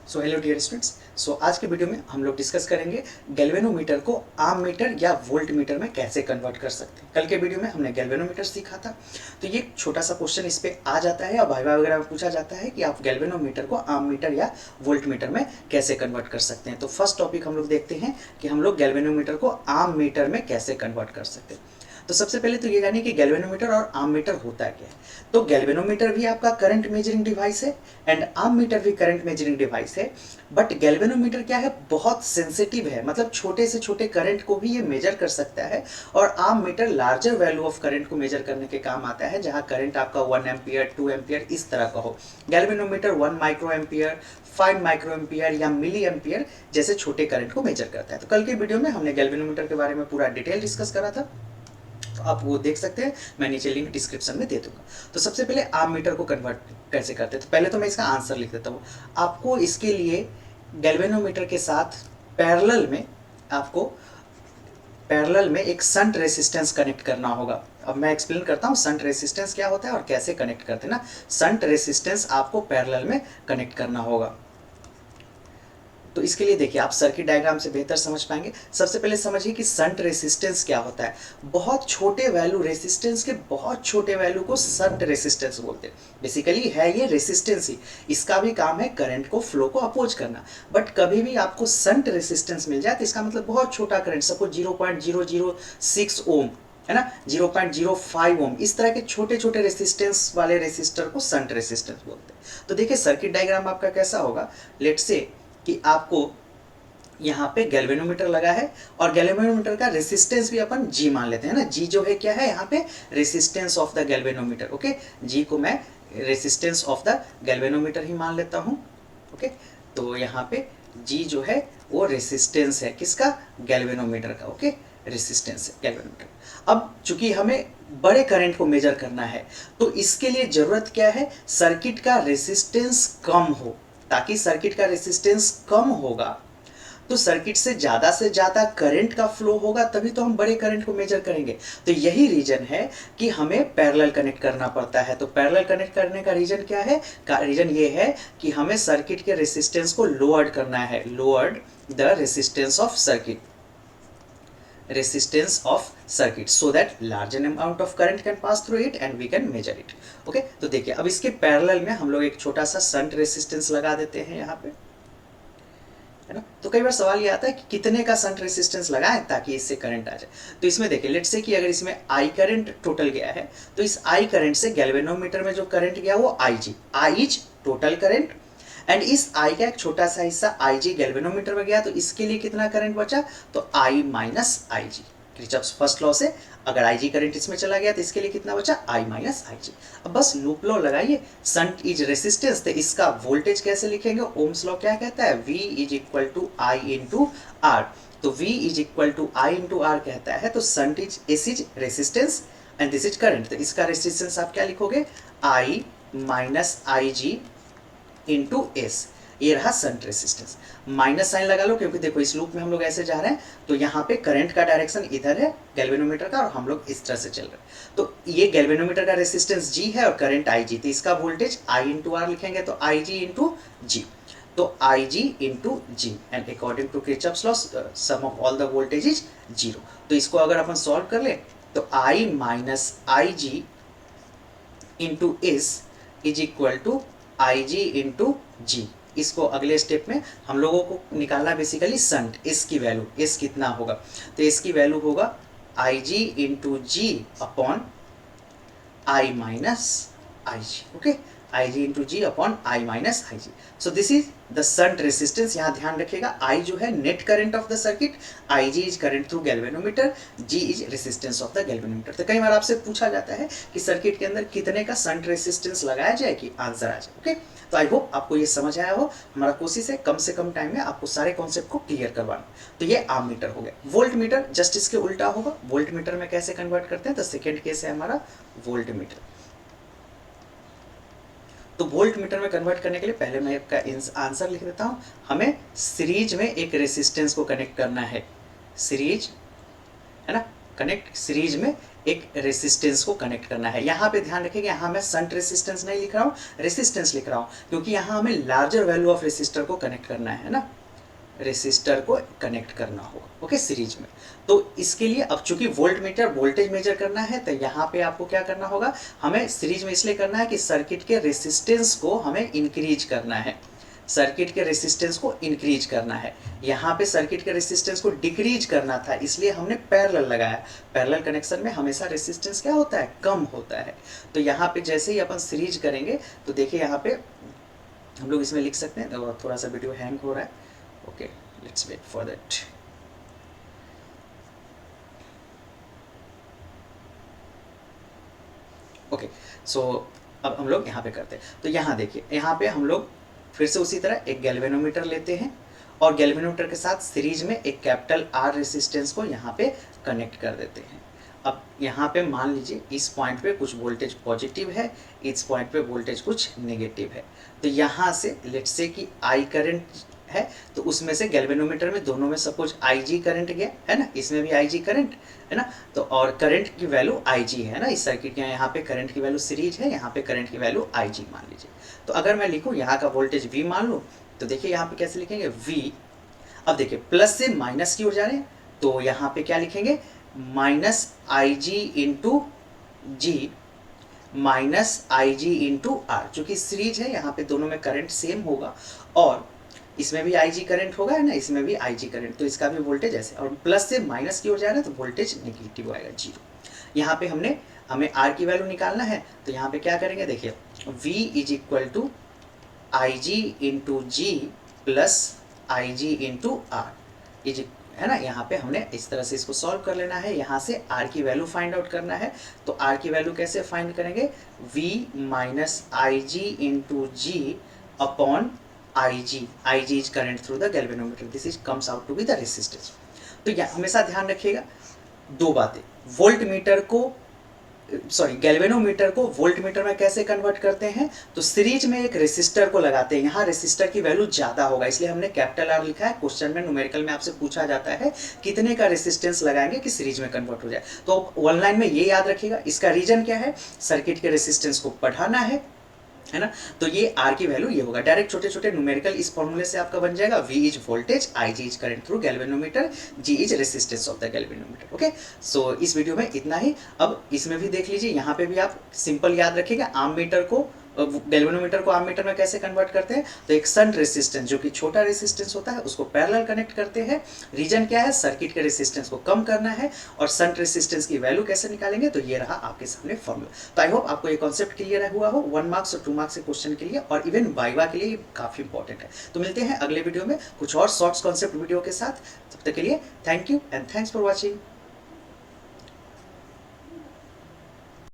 So hello dear students. आज के video में हम लोग डिस्कस करेंगे गैल्वेनोमीटर को आम मीटर या वोल्ट मीटर में कैसे कन्वर्ट कर सकते हैं। कल के वीडियो में हमने गैल्वेनोमीटर सीखा था, तो ये छोटा सा क्वेश्चन इस पे आ जाता है और वाइवा वगैरह में पूछा जाता है कि आप गैल्वेनोमीटर को आम मीटर या वोल्ट मीटर में कैसे कन्वर्ट कर सकते हैं। तो फर्स्ट टॉपिक हम लोग देखते हैं कि हम लोग गैल्वेनोमीटर को आम मीटर में कैसे कन्वर्ट कर सकते हैं। तो सबसे पहले तो ये जानिए कि गैल्वेनोमीटर और आम मीटर होता क्या है। तो गैल्वेनोमीटर भी आपका करंट मेजरिंग डिवाइस है एंड आम मीटर भी करंट मेजरिंग डिवाइस है। बट गैल्वेनोमीटर क्या है, बहुत सेंसिटिव है, मतलब छोटे से छोटे करंट को भी ये मेजर कर सकता है। और ammeter larger value of current को मेजर करने के काम आता है, जहां करंट आपका 1 एम्पियर 2 एम्पियर इस तरह का हो। Galvanometer 1 micro ampere 5 micro ampere या मिली एम्पियर जैसे छोटे करंट को मेजर करता है। तो कल के वीडियो में हमने गैल्वेनोमीटर के बारे में पूरा डिटेल डिस्कस करा था, तो आप वो देख सकते हैं, मैं नीचे लिंक डिस्क्रिप्शन में दे दूंगा। तो सबसे पहले आम मीटर को कन्वर्ट कैसे करते हैं, तो पहले तो मैं इसका आंसर लिख देता हूँ। आपको इसके लिए गैल्वेनोमीटर के साथ पैरेलल में एक शंट रेसिस्टेंस कनेक्ट करना होगा। अब मैं एक्सप्लेन करता हूँ शंट रेसिस्टेंस क्या होता है और कैसे कनेक्ट करते हैं ना। शंट रेसिस्टेंस आपको पैरेलल में कनेक्ट करना होगा। तो इसके लिए देखिए, आप सर्किट डायग्राम से बेहतर समझ पाएंगे। सबसे पहले समझिए कि शंट रेसिस्टेंस क्या होता है। बहुत छोटे वैल्यू, रेसिस्टेंस के बहुत छोटे वैल्यू को शंट रेसिस्टेंस बोलते हैं। बेसिकली है ये रेसिस्टेंस ही, इसका भी काम है करंट को, फ्लो को अपोज करना। बट कभी भी आपको शंट रेसिस्टेंस मिल जाए तो इसका मतलब बहुत छोटा करंट, सपोज 0.006 ओम है ना, 0.05 ओम, इस तरह के छोटे छोटे रेसिस्टेंस वाले रेसिस्टर को शंट रेसिस्टेंस बोलते हैं। तो देखिए सर्किट डायग्राम आपका कैसा होगा। लेट्स से कि आपको यहाँ पे गैल्वेनोमीटर लगा है और गैल्वेनोमीटर का रेसिस्टेंस भी अपन जी मान लेते हैं ना। जी जो है क्या है यहाँ पे, resistance of the galvanometer. Okay, G को मैं रेसिस्टेंस ऑफ द गैल्वेनोमीटर ही मान लेता हूँ। ओके, तो यहाँ पे जी जो है वो रेसिस्टेंस है किसका, गैल्वेनोमीटर का। ओके, रेसिस्टेंस है गैल्वेनोमीटर। अब चूंकि हमें बड़े करंट को मेजर करना है, तो इसके लिए जरूरत क्या है, सर्किट का रेसिस्टेंस कम हो। ताकि सर्किट का रेसिस्टेंस कम होगा तो सर्किट से ज्यादा करंट का फ्लो होगा, तभी तो हम बड़े करंट को मेजर करेंगे। तो यही रीजन है कि हमें पैरेलल कनेक्ट करना पड़ता है। तो पैरेलल कनेक्ट करने का रीजन क्या है, रीजन ये है कि हमें सर्किट के रेसिस्टेंस को लोअर्ड करना है। Lowered the resistance of circuit, resistance of circuit so that larger amount of current can pass through it and we can measure it. Okay, तो देखिए अब इसके पैरेलल में हम लोग एक छोटा सा शंट रेसिस्टेंस लगा देते हैं यहाँ पे, है ना। तो कई बार सवाल ये आता है कि कितने का शंट रेसिस्टेंस लगाएं ताकि इससे करंट आ जाए। तो इसमें देखिए, लेट्स से कि अगर इसमें आई करंट टोटल गया है, तो इस आई करंट से गैल्वेनोमीटर में जो करंट गया वो आई जी, I is total current and इस आई का एक छोटा सा हिस्सा आई जी गैल्वेनोमीटर में गया, तो इसके लिए कितना करंट बचा, तो I minus I ji. Kirchhoff's first law से अगर आई जी करंट इसमें चला गया तो इसके लिए कितना बचा, आई माइनस आई जी। अब बस लूप लॉ लगाइए, शंट इज रेसिस्टेंस, तो इसका वोल्टेज कैसे लिखेंगे, ओम्स लॉ क्या कहता है, V is equal to I into R. तो V is equal to I into R कहता है, तो shunt is S is resistance and this is current. तो इसका रेसिस्टेंस आप क्या लिखोगे, I minus I G into S. ये रहा शंट रेसिस्टेंस। माइनस साइन लगा लो क्योंकि देखो इस लूप में हम लोग ऐसे जा रहे हैं, तो यहाँ पे करंट का डायरेक्शन इधर है गैल्वेनोमीटर का और हम लोग इस तरह से चल रहे हैं। तो ये गैल्वेनोमीटर का रेसिस्टेंस जी है और करंट आई जी, तो इसका वोल्टेज आई इंटू आर लिखेंगे, तो आई जी इंटू जी। तो I G into G and according to Kirchhoff's law sum of all the voltage is zero. तो इसको अगर अपन सॉल्व कर ले तो I minus I G into S is equal to I G into G. इसको अगले स्टेप में हम लोगों को निकालना बेसिकली शंट, एस की वैल्यू, एस कितना होगा, तो एस की वैल्यू होगा I G into G upon I minus I ji. Okay, I G into G upon I minus I G. So this is the shunt resistance. यहाँ ध्यान रखिएगा, I जो है net current of the circuit, I G is current through galvanometer, G is resistance of the galvanometer. तो कई बार आपसे पूछा जाता है कि सर्किट के अंदर कितने का शंट रेसिस्टेंस लगाया जाए कि आंसर आ जाए। ओके, तो आई होप आपको ये समझ आया हो। हमारा कोशिश है कम से कम टाइम में आपको सारे कॉन्सेप्ट को क्लियर करवाना। तो ये आम मीटर हो गया। वोल्ट मीटर जस्ट इसके उल्टा होगा। वोल्ट मीटर में कैसे कन्वर्ट करते हैं, तो सेकेंड केस है हमारा वोल्ट मीटर। तो वोल्ट मीटर में कन्वर्ट करने के लिए पहले मैं इसका आंसर लिख देता हूँ। हमें सीरीज में एक रेसिस्टेंस को कनेक्ट करना है, सीरीज है ना, कनेक्ट सीरीज में एक रेसिस्टेंस को कनेक्ट करना है। यहाँ पे ध्यान रखिएगा, यहाँ मैं शंट रेसिस्टेंस नहीं लिख रहा हूँ, रेसिस्टेंस लिख रहा हूँ, क्योंकि यहाँ हमें लार्जर वैल्यू ऑफ रेसिस्टर को कनेक्ट करना है ना, रेसिस्टर को कनेक्ट करना होगा, ओके, सीरीज में। तो इसके लिए अब चूंकि वोल्ट मीटर वोल्टेज मेजर करना है, तो यहाँ पे आपको क्या करना होगा, हमें सीरीज में इसलिए करना है कि सर्किट के रेसिस्टेंस को हमें इंक्रीज करना है, सर्किट के रेसिस्टेंस को इंक्रीज करना है। यहाँ पे सर्किट के रेसिस्टेंस को डिक्रीज करना था, इसलिए हमने पैरेलल लगाया। पैरेलल कनेक्शन में हमेशा रेसिस्टेंस क्या होता है, कम होता है। तो यहाँ पे जैसे ही अपन सीरीज करेंगे तो देखिए यहाँ पे हम लोग इसमें लिख सकते हैं, तो थोड़ा सा वीडियो हैंग हो रहा है, okay, let's wait for that. Okay, so अब हम लोग यहाँ पे करते हैं। तो यहाँ देखिए, यहाँ पे हम लोग फिर से उसी तरह एक गैल्वेनोमीटर लेते हैं और गैल्वेनोमीटर के साथ सीरीज में एक कैपिटल आर रेसिस्टेंस को यहाँ पे कनेक्ट कर देते हैं। अब यहाँ पे मान लीजिए इस पॉइंट पे कुछ वोल्टेज पॉजिटिव है, इस पॉइंट पे वोल्टेज कुछ नेगेटिव है। तो यहाँ से लेट्स से कि आई करंट है, तो उसमें से गैल्वेनोमीटर में दोनों में सपोज IG करंट गया है ना, इसमें भी IG करंट है ना, तो और करंट की वैल्यू IG है ना, इस सर्किट के यहाँ पे करंट की वैल्यू सीरीज है, यहाँ पे करंट की वैल्यू IG मान लीजिए। तो अगर मैं लिखूँ यहाँ का वोल्टेज V मान लूँ, तो देखिए यहाँ पे कैसे लिखेंगे V। अब देखिए प्लस से माइनस की ओर जा रहे हैं, तो यहाँ पे क्या लिखेंगे, minus IG into G minus IG into R. चूंकि सीरीज है यहाँ पे दोनों में करंट सेम होगा और इसमें भी IG करंट होगा है ना, इसमें भी IG करंट, तो इसका भी वोल्टेज ऐसे, और प्लस से माइनस की ओर जा रहा है तो वोल्टेज नेगेटिव आएगा, 0। यहाँ पे हमें R की वैल्यू निकालना है, तो यहाँ पे क्या करेंगे, देखिए V is equal to IG into G plus IG into R is, है ना। यहाँ पे हमने इस तरह से इसको सॉल्व कर लेना है, यहाँ से R की वैल्यू फाइंड आउट करना है। तो R की वैल्यू कैसे फाइंड करेंगे, V minus IG into G upon IG is current through the galvanometer, this is comes out to be the resistance. तो यह हमेशा ध्यान रखिएगा दो बातें, वोल्ट मीटर को गैल्वेनोमीटर को वोल्ट मीटर में कैसे कन्वर्ट करते हैं, तो सीरीज में एक रेसिस्टर को लगाते हैं, यहाँ रेसिस्टर की वैल्यू ज्यादा होगा इसलिए हमने कैपिटल आर लिखा है। क्वेश्चन में न्यूमेरिकल में आपसे पूछा जाता है कितने का रेसिस्टेंस लगाएंगे कि सीरीज में कन्वर्ट हो जाए, तो वन लाइन में ये याद रखिएगा। इसका रीजन क्या है, सर्किट के रेसिस्टेंस को बढ़ाना है ना, तो ये R की वैल्यू ये होगा। डायरेक्ट छोटे छोटे न्यूमेरिकल इस फॉर्मूले से आपका बन जाएगा, V is voltage, IG is current through galvanometer, G is resistance of the galvanometer. Okay, so इस वीडियो में इतना ही। अब इसमें भी देख लीजिए, यहाँ पे भी आप सिंपल याद रखिएगा, आम मीटर को गैल्वेनोमीटर को आम मीटर में कैसे कन्वर्ट करते हैं, तो एक शंट रेसिस्टेंस जो कि छोटा रेसिस्टेंस होता है उसको पैरेलल कनेक्ट करते हैं। रीजन क्या है, सर्किट के रेसिस्टेंस को कम करना है, और शंट रेसिस्टेंस की वैल्यू कैसे निकालेंगे, तो ये रहा आपके सामने फॉर्मूला। तो आई होप आपको ये कॉन्सेप्ट क्लियर हुआ हो 1 मार्क्स और 2 मार्क्स के क्वेश्चन के लिए, और इवन वाइवा के लिए काफी इंपॉर्टेंट है। तो मिलते हैं अगले वीडियो में कुछ और शॉर्ट्स कॉन्सेप्ट वीडियो के साथ, तब तक के लिए thank you and thanks for watching.